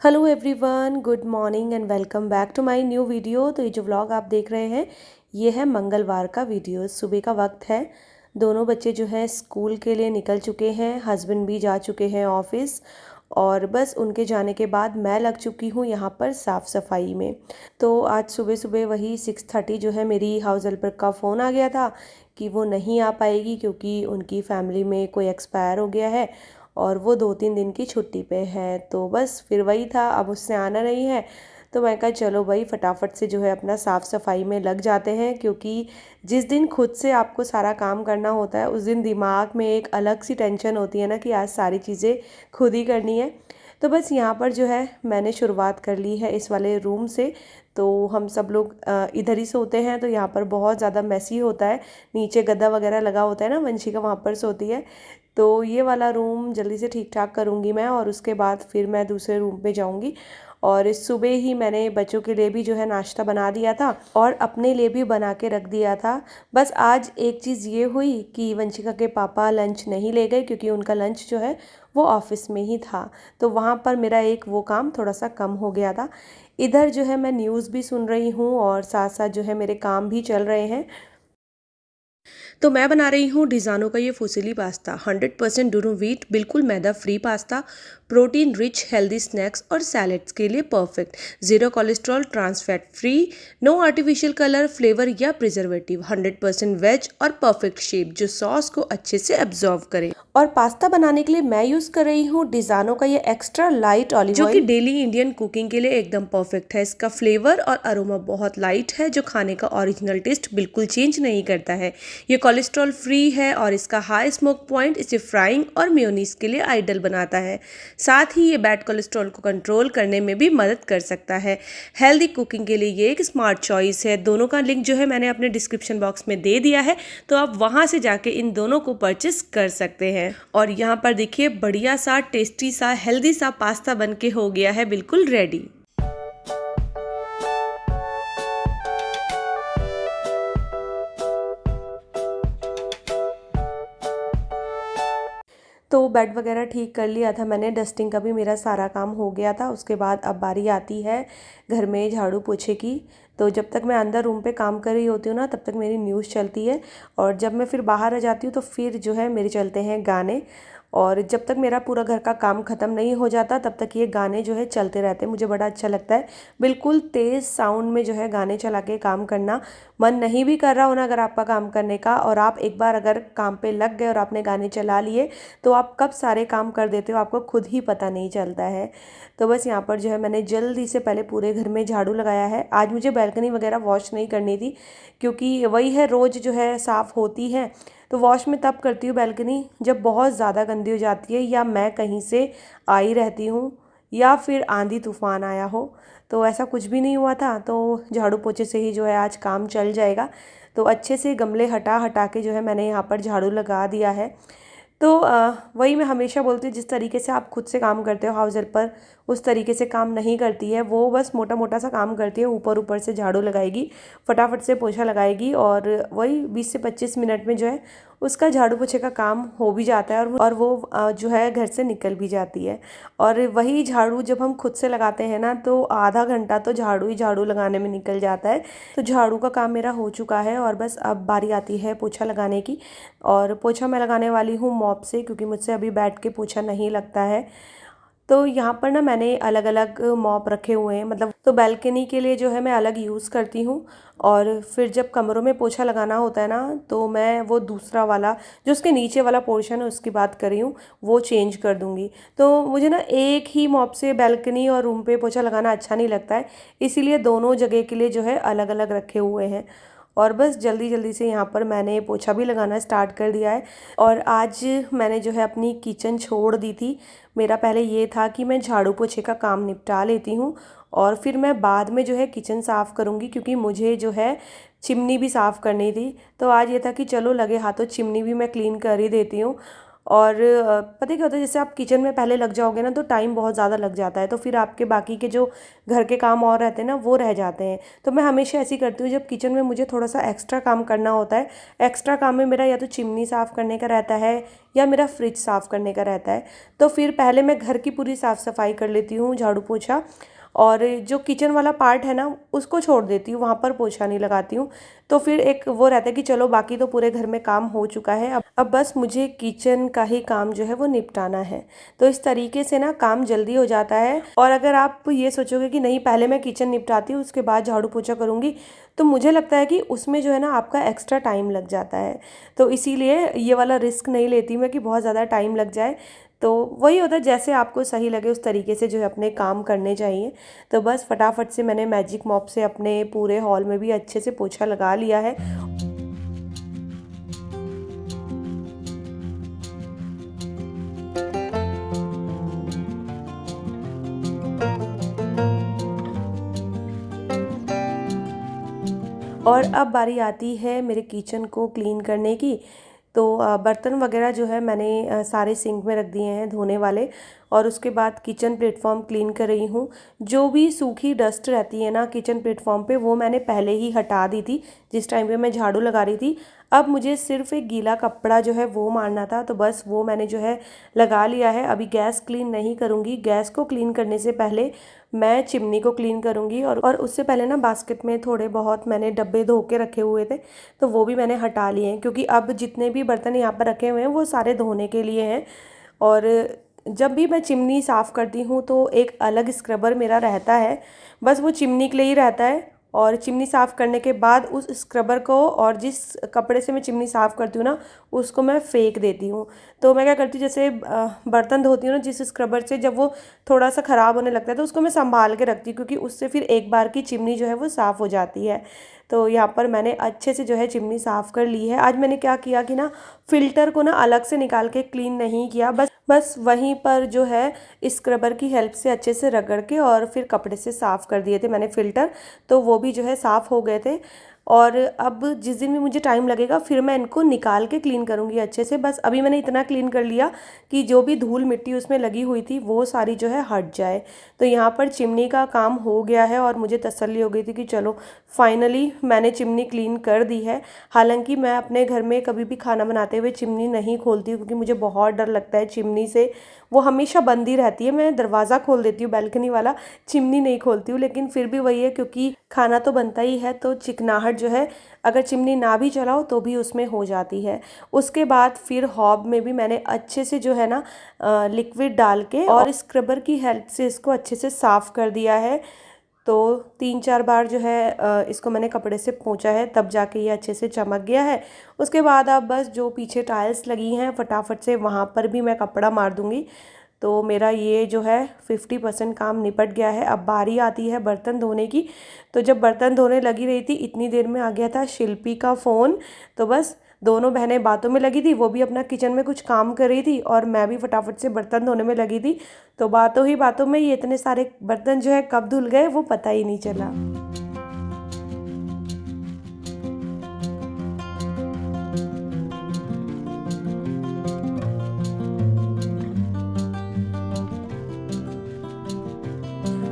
Hello everyone, good morning and welcome back to my new video. तो ये जो vlog आप देख रहे हैं ये है मंगलवार का वीडियो। सुबह का वक्त है। दोनों बच्चे जो है स्कूल के लिए निकल चुके हैं, हस्बैंड भी जा चुके हैं ऑफिस, और बस उनके जाने के बाद मैं लग चुकी हूँ यहाँ पर साफ़ सफाई में। तो आज सुबह सुबह वही 6:30 जो है मेरी हाउस हेल्पर का फ़ोन आ गया था कि वो नहीं आ पाएगी क्योंकि उनकी फैमिली में कोई एक्सपायर हो गया है और वो 2-3 दिन की छुट्टी पे है। तो बस फिर वही था, अब उससे आना नहीं है। तो मैं कहा चलो भाई फटाफट से जो है अपना साफ़ सफाई में लग जाते हैं, क्योंकि जिस दिन खुद से आपको सारा काम करना होता है उस दिन दिमाग में एक अलग सी टेंशन होती है ना कि आज सारी चीज़ें खुद ही करनी है। तो बस यहाँ पर जो है मैंने शुरुआत कर ली है इस वाले रूम से। तो हम सब लोग इधर ही सोते हैं, तो यहाँ पर बहुत ज़्यादा मैसी होता है। नीचे गद्दा वगैरह लगा होता है ना, वंशिका वहाँ पर सोती है। तो ये वाला रूम जल्दी से ठीक ठाक करूँगी मैं, और उसके बाद फिर मैं दूसरे रूम पे जाऊँगी। और इस सुबह ही मैंने बच्चों के लिए भी जो है नाश्ता बना दिया था और अपने लिए भी बना के रख दिया था। बस आज एक चीज़ ये हुई कि वंशिका के पापा लंच नहीं ले गए, क्योंकि उनका लंच जो है वो ऑफिस में ही था। तो वहाँ पर मेरा एक वो काम थोड़ा सा कम हो गया था। इधर जो है मैं न्यूज़ भी सुन रही हूँ और साथ साथ जो है मेरे काम भी चल रहे हैं। तो मैं बना रही हूँ डिज़ानो का ये फुसीली पास्ता, 100% डूरू व्हीट, बिल्कुल maida free pasta, protein rich healthy snacks और सैलेड्स के लिए perfect, zero cholesterol, trans fat free, no artificial colour, flavour या प्रिजर्वेटिव, 100% वेज और परफेक्ट शेप जो सॉस को अच्छे से एब्जॉर्व करे। और पास्ता बनाने के लिए मैं यूज़ कर रही हूँ डिज़ानो का ये एक्स्ट्रा लाइट ऑलिव ऑयल, जो कि डेली इंडियन कुकिंग के लिए एकदम परफेक्ट है। इसका फ्लेवर और अरोमा बहुत लाइट है जो खाने का ओरिजिनल टेस्ट बिल्कुल चेंज नहीं करता है। ये कोलेस्ट्रॉल फ्री है और इसका हाई स्मोक पॉइंट इसे फ्राइंग और मेयोनीज के लिए आइडल बनाता है। साथ ही ये बैड कोलेस्ट्रॉल को कंट्रोल करने में भी मदद कर सकता है। हेल्दी कुकिंग के लिए ये एक स्मार्ट चॉइस है। दोनों का लिंक जो है मैंने अपने डिस्क्रिप्शन बॉक्स में दे दिया है, तो आप वहां से जाके इन दोनों को परचेस कर सकते हैं। और यहाँ पर देखिए बढ़िया सा टेस्टी सा हेल्दी सा पास्ता बनके हो गया है बिल्कुल रेडी। तो बेड वगैरह ठीक कर लिया था मैंने, डस्टिंग का भी मेरा सारा काम हो गया था। उसके बाद अब बारी आती है घर में झाड़ू पोछे की। तो जब तक मैं अंदर रूम पे काम कर रही होती हूँ ना, तब तक मेरी न्यूज़ चलती है, और जब मैं फिर बाहर आ जाती हूँ तो फिर जो है मेरे चलते हैं गाने। और जब तक मेरा पूरा घर का काम ख़त्म नहीं हो जाता तब तक ये गाने जो है चलते रहते हैं। मुझे बड़ा अच्छा लगता है बिल्कुल तेज़ साउंड में जो है गाने चला के काम करना। मन नहीं भी कर रहा हो ना अगर आपका काम करने का, और आप एक बार अगर काम पे लग गए और आपने गाने चला लिए, तो आप कब सारे काम कर देते हो आपको खुद ही पता नहीं चलता है। तो बस यहाँ पर जो है मैंने जल्दी से पहले पूरे घर में झाड़ू लगाया है। आज मुझे बैल्कनी वगैरह वॉश नहीं करनी थी, क्योंकि वही है रोज़ जो है साफ़ होती है। तो वॉश में तब करती हूँ बैल्कनी जब बहुत ज़्यादा गंदी हो जाती है, या मैं कहीं से आई रहती हूँ, या फिर आंधी तूफान आया हो। तो ऐसा कुछ भी नहीं हुआ था, तो झाड़ू पोछे से ही जो है आज काम चल जाएगा। तो अच्छे से गमले हटा हटा के जो है मैंने यहाँ पर झाड़ू लगा दिया है। तो वही मैं हमेशा बोलती हूँ, जिस तरीके से आप खुद से काम करते हो हाउस हेल्पर उस तरीके से काम नहीं करती है वो। बस मोटा मोटा सा काम करती है, ऊपर ऊपर से झाड़ू लगाएगी, फटाफट से पोछा लगाएगी, और वही 20 से 25 मिनट में जो है उसका झाड़ू पोछे का काम हो भी जाता है, और वो जो है घर से निकल भी जाती है। और वही झाड़ू जब हम खुद से लगाते हैं ना, तो आधा घंटा तो झाड़ू ही झाड़ू लगाने में निकल जाता है। तो झाड़ू का काम मेरा हो चुका है, और बस अब बारी आती है पोछा लगाने की। और पोछा मैं लगाने वाली हूँ मॉप से, क्योंकि मुझसे अभी बैठ के पोछा नहीं लगता है। तो यहाँ पर ना मैंने अलग अलग मॉप रखे हुए हैं, मतलब तो बैल्कनी के लिए जो है मैं अलग यूज़ करती हूँ, और फिर जब कमरों में पोछा लगाना होता है ना, तो मैं वो दूसरा वाला जो उसके नीचे वाला पोर्शन है उसकी बात कर रही हूँ, वो चेंज कर दूँगी। तो मुझे ना एक ही मॉप से बैल्कनी और रूम पे पोछा लगाना अच्छा नहीं लगता है, इसीलिए दोनों जगह के लिए जो है अलग अलग रखे हुए हैं। और बस जल्दी जल्दी से यहाँ पर मैंने पोछा भी लगाना स्टार्ट कर दिया है। और आज मैंने जो है अपनी किचन छोड़ दी थी। मेरा पहले ये था कि मैं झाड़ू पोछे का काम निपटा लेती हूँ और फिर मैं बाद में जो है किचन साफ़ करूँगी, क्योंकि मुझे जो है चिमनी भी साफ़ करनी थी। तो आज ये था कि चलो लगे हाथों चिमनी भी मैं क्लीन कर ही देती हूँ। और पता है क्या होता है, जैसे आप किचन में पहले लग जाओगे ना तो टाइम बहुत ज़्यादा लग जाता है, तो फिर आपके बाकी के जो घर के काम और रहते हैं ना वो रह जाते हैं। तो मैं हमेशा ऐसी करती हूँ, जब किचन में मुझे थोड़ा सा एक्स्ट्रा काम करना होता है, एक्स्ट्रा काम में मेरा या तो चिमनी साफ़ करने का रहता है या मेरा फ्रिज साफ़ करने का रहता है, तो फिर पहले मैं घर की पूरी साफ़ सफाई कर लेती हूँ, झाड़ू पोछा, और जो किचन वाला पार्ट है ना उसको छोड़ देती हूँ, वहाँ पर पोछा नहीं लगाती हूँ। तो फिर एक वो रहता है कि चलो बाकी तो पूरे घर में काम हो चुका है, अब बस मुझे किचन का ही काम जो है वो निपटाना है। तो इस तरीके से ना काम जल्दी हो जाता है। और अगर आप ये सोचोगे कि नहीं पहले मैं किचन निपटाती हूँ उसके बाद झाड़ू पोछा करूँगी, तो मुझे लगता है कि उसमें जो है ना आपका एक्स्ट्रा टाइम लग जाता है। तो इसीलिए ये वाला रिस्क नहीं लेती मैं कि बहुत ज़्यादा टाइम लग जाए। तो वही होता है, जैसे आपको सही लगे उस तरीके से जो है अपने काम करने चाहिए। तो बस फटाफट से मैंने मैजिक मॉप से अपने पूरे हॉल में भी अच्छे से पोछा लगा लिया है। और अब बारी आती है मेरे किचन को क्लीन करने की। तो बर्तन वगैरह जो है मैंने सारे सिंक में रख दिए हैं धोने वाले, और उसके बाद किचन प्लेटफॉर्म क्लीन कर रही हूँ। जो भी सूखी डस्ट रहती है ना किचन प्लेटफॉर्म पे, वो मैंने पहले ही हटा दी थी जिस टाइम पे मैं झाड़ू लगा रही थी। अब मुझे सिर्फ एक गीला कपड़ा जो है वो मारना था, तो बस वो मैंने जो है लगा लिया है। अभी गैस क्लीन नहीं करूँगी, गैस को क्लीन करने से पहले मैं चिमनी को क्लीन करूँगी। और उससे पहले ना बास्केट में थोड़े बहुत मैंने डब्बे धो के रखे हुए थे, तो वो भी मैंने हटा लिए हैं, क्योंकि अब जितने भी बर्तन यहाँ पर रखे हुए हैं वो सारे धोने के लिए हैं। और जब भी मैं चिमनी साफ़ करती हूँ तो एक अलग स्क्रबर मेरा रहता है, बस वो चिमनी के लिए ही रहता है। और चिमनी साफ़ करने के बाद उस स्क्रबर को, और जिस कपड़े से मैं चिमनी साफ़ करती हूँ ना, उसको मैं फेंक देती हूँ। तो मैं क्या करती हूँ, जैसे बर्तन धोती हूँ ना जिस स्क्रबर से, जब वो थोड़ा सा ख़राब होने लगता है तो उसको मैं संभाल के रखती हूँ, क्योंकि उससे फिर एक बार की चिमनी जो है वो साफ़ हो जाती है। तो यहाँ पर मैंने अच्छे से जो है चिमनी साफ़ कर ली है। आज मैंने क्या किया कि ना फ़िल्टर को ना अलग से निकाल के क्लीन नहीं किया, बस वहीं पर जो है स्क्रबर की हेल्प से अच्छे से रगड़ के और फिर कपड़े से साफ़ कर दिए थे मैंने फ़िल्टर, तो वो भी जो है साफ़ हो गए थे। और अब जिस दिन भी मुझे टाइम लगेगा फिर मैं इनको निकाल के क्लीन करूँगी अच्छे से। बस अभी मैंने इतना क्लीन कर लिया कि जो भी धूल मिट्टी उसमें लगी हुई थी वो सारी जो है हट जाए। तो यहाँ पर चिमनी का काम हो गया है और मुझे तसल्ली हो गई थी कि चलो फाइनली मैंने चिमनी क्लीन कर दी है। हालांकि मैं अपने घर में कभी भी खाना बनाते हुए चिमनी नहीं खोलती हूँ, क्योंकि मुझे बहुत डर लगता है चिमनी से। वो हमेशा बंद ही रहती है, मैं दरवाज़ा खोल देती हूँ बैल्कनी वाला, चिमनी नहीं खोलती हूँ। लेकिन फिर भी वही है, क्योंकि खाना तो बनता ही है, तो चिकनाहट जो है अगर चिमनी ना भी चलाओ तो भी उसमें हो जाती है। उसके बाद फिर हॉब में भी मैंने अच्छे से जो है ना लिक्विड डाल के और स्क्रबर की हेल्प से इसको अच्छे से साफ़ कर दिया है। तो 3-4 बार जो है इसको मैंने कपड़े से पोंछा है, तब जाके ये अच्छे से चमक गया है। उसके बाद अब बस जो पीछे टाइल्स लगी हैं फटाफट से वहाँ पर भी मैं कपड़ा मार दूँगी। तो मेरा ये जो है 50% काम निपट गया है। अब बारी आती है बर्तन धोने की। तो जब बर्तन धोने लगी रही थी इतनी देर में आ गया था शिल्पी का फ़ोन। तो बस दोनों बहनें बातों में लगी थी, वो भी अपना किचन में कुछ काम कर रही थी और मैं भी फटाफट से बर्तन धोने में लगी थी। तो बातों ही बातों में ये इतने सारे बर्तन जो है कब धुल गए वो पता ही नहीं चला।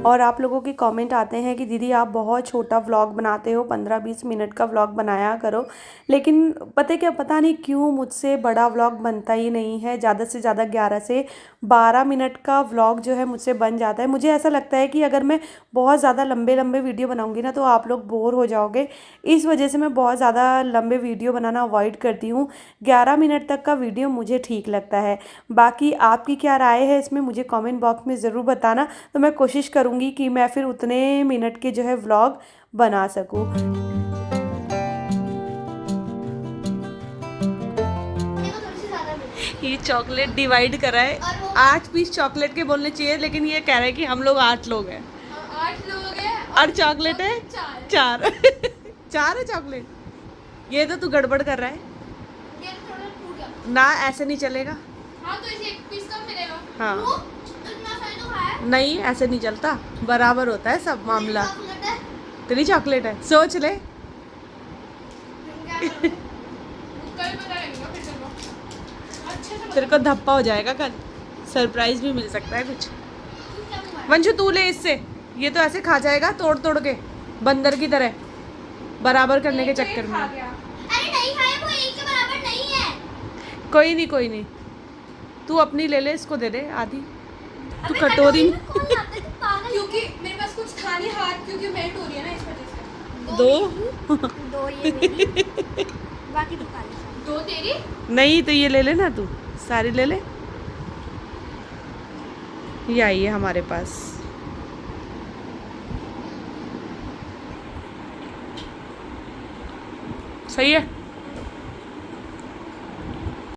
और आप लोगों के कमेंट आते हैं कि दीदी आप बहुत छोटा व्लॉग बनाते हो, 15-20 मिनट का व्लॉग बनाया करो। लेकिन पता नहीं क्यों मुझसे बड़ा व्लॉग बनता ही नहीं है। ज़्यादा से ज़्यादा 11 से 12 मिनट का व्लॉग जो है मुझसे बन जाता है। मुझे ऐसा लगता है कि अगर मैं बहुत ज़्यादा लंबे लंबे वीडियो बनाऊंगी ना तो आप लोग बोर हो जाओगे। इस वजह से मैं बहुत ज़्यादा लंबे वीडियो बनाना अवॉइड करती हूँ। 11 मिनट तक का वीडियो मुझे ठीक लगता है। बाकी आपकी क्या राय है इसमें मुझे कमेंट बॉक्स में ज़रूर बताना, तो मैं कोशिश करूँगी कि मैं फिर उतने मिनट के जो है व्लॉग बना सकूँ। ये चॉकलेट डिवाइड करा है, 8 पीस चॉकलेट के बोलने चाहिए, लेकिन ये कह रहा है कि हम लोग 8 लोग हैं। 8 लोग हैं और चॉकलेट है 4 4 है चॉकलेट। ये तो तू गड़बड़ कर रहा है। ये थोड़ा टूट गया ना, ऐसे नहीं चलेगा। हाँ, तो इसे 1 पीस कम मिलेगा। हाँ नहीं, ऐसे नहीं चलता, बराबर होता है सब मामला। तेरी चॉकलेट है, सोच ले। तेरे को धप्पा हो जाएगा कल, सरप्राइज भी मिल सकता है कुछ। वंशु तू ले इससे, ये तो ऐसे खा जाएगा तोड़ तोड़ के बंदर की तरह, बराबर करने के चक्कर में। अरे नहीं खाया, वो एक के बराबर नहीं है। कोई नहीं कोई नहीं, तू अपनी ले ले, इसको दे दे आधी। तू कटोरी में क्योंकि मेरे पास कुछ था नहीं, हाथ क्योंकि मेल्ट हो रही है ना इस वजह से। दो ये मेरी, बाकी तू खा ले। दो तेरी? नहीं तो ये ले ले ना, तू सारी ले ले। ये आई है हमारे पास। सही है।